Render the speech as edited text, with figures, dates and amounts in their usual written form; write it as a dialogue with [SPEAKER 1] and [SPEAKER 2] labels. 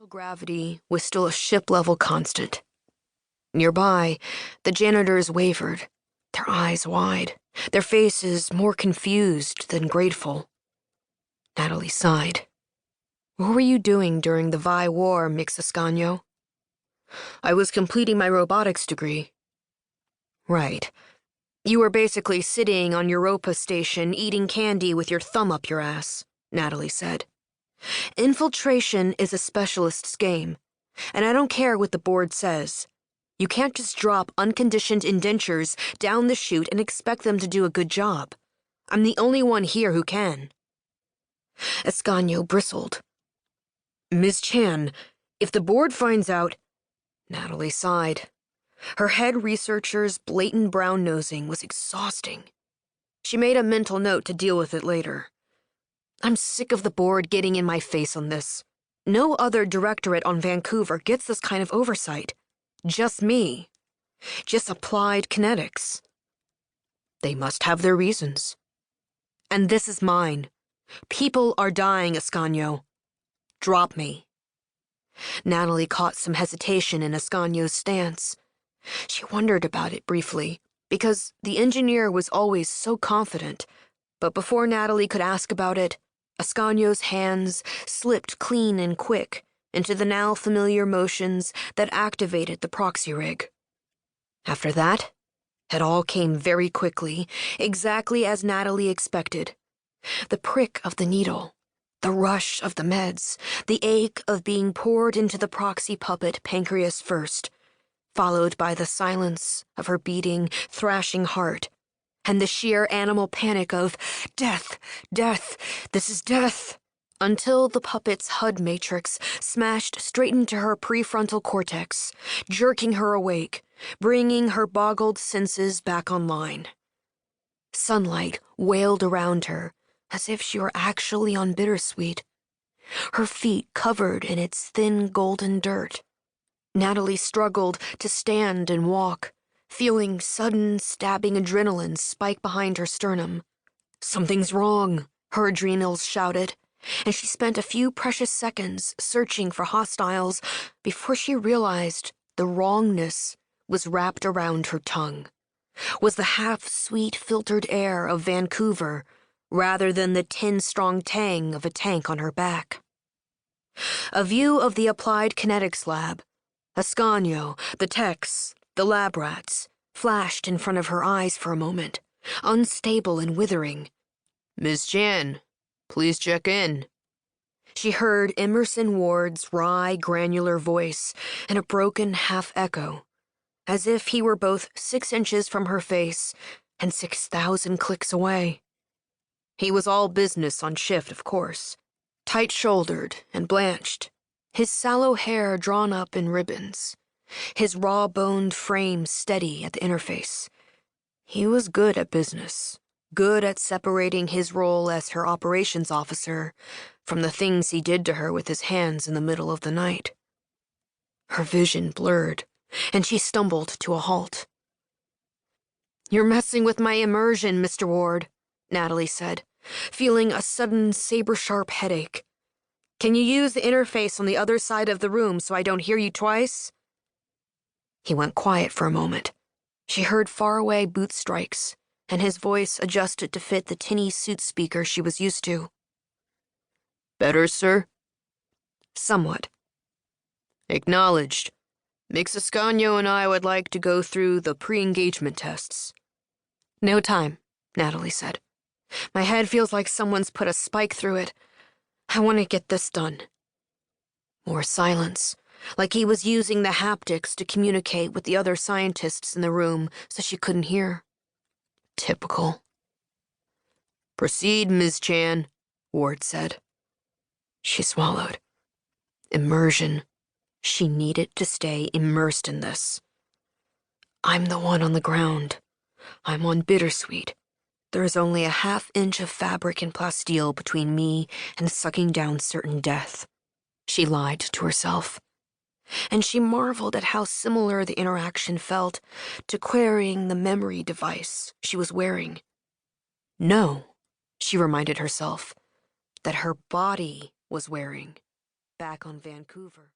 [SPEAKER 1] gravity was still a ship-level constant. Nearby, the janitors wavered, their eyes wide, their faces more confused than grateful. Natalie sighed. What were you doing during the Vi War, Mixascanio? I was completing my robotics degree. Right. You were basically sitting on Europa Station eating candy with your thumb up your ass, Natalie said. Infiltration is a specialist's game, and I don't care what the board says. You can't just drop unconditioned indentures down the chute and expect them to do a good job. I'm the only one here who can. Ascanio bristled. Ms. Chan, if the board finds out... Natalie sighed. Her head researcher's blatant brown-nosing was exhausting. She made a mental note to deal with it later. I'm sick of the board getting in my face on this. No other directorate on Vancouver gets this kind of oversight. Just me. Just applied kinetics. They must have their reasons. And this is mine. People are dying, Ascanio. Drop me. Natalie caught some hesitation in Ascanio's stance. She wondered about it briefly, because the engineer was always so confident, but before Natalie could ask about it, Ascanio's hands slipped clean and quick into the now familiar motions that activated the proxy rig. After that, it all came very quickly, exactly as Natalie expected. The prick of the needle, the rush of the meds, the ache of being poured into the proxy puppet pancreas first, followed by the silence of her beating, thrashing heart, and the sheer animal panic of, death, death, this is death, until the puppet's HUD matrix smashed straight into her prefrontal cortex, jerking her awake, bringing her boggled senses back online. Sunlight wailed around her, as if she were actually on bittersweet, her feet covered in its thin golden dirt. Natalie struggled to stand and walk, feeling sudden, stabbing adrenaline spike behind her sternum. Something's wrong, her adrenals shouted, and she spent a few precious seconds searching for hostiles before she realized the wrongness was wrapped around her tongue, was the half-sweet filtered air of Vancouver rather than the 10-strong tang of a tank on her back. A view of the applied kinetics lab, Ascanio, the techs, the lab rats, flashed in front of her eyes for a moment, unstable and withering. Ms. Chan, please check in. She heard Emerson Ward's wry, granular voice in a broken half-echo, as if he were both 6 inches from her face and 6,000 clicks away. He was all business on shift, of course, tight-shouldered and blanched, his sallow hair drawn up in ribbons, his raw-boned frame steady at the interface. He was good at business, good at separating his role as her operations officer from the things he did to her with his hands in the middle of the night. Her vision blurred, and she stumbled to a halt. You're messing with my immersion, Mr. Ward, Natalie said, feeling a sudden saber-sharp headache. Can you use the interface on the other side of the room so I don't hear you twice? He went quiet for a moment. She heard faraway boot strikes, and his voice adjusted to fit the tinny suit speaker she was used to. Better, sir? Somewhat. Acknowledged. Mixascanio and I would like to go through the pre-engagement tests. No time, Natalie said. My head feels like someone's put a spike through it. I want to get this done. More silence, like he was using the haptics to communicate with the other scientists in the room so she couldn't hear. Typical. Proceed, Ms. Chan, Ward said. She swallowed. Immersion. She needed to stay immersed in this. I'm the one on the ground. I'm on bittersweet. There is only a half-inch of fabric and plasteel between me and sucking down certain death. She lied to herself. And she marveled at how similar the interaction felt to querying the memory device she was wearing. No, she reminded herself, that her body was wearing back on Vancouver.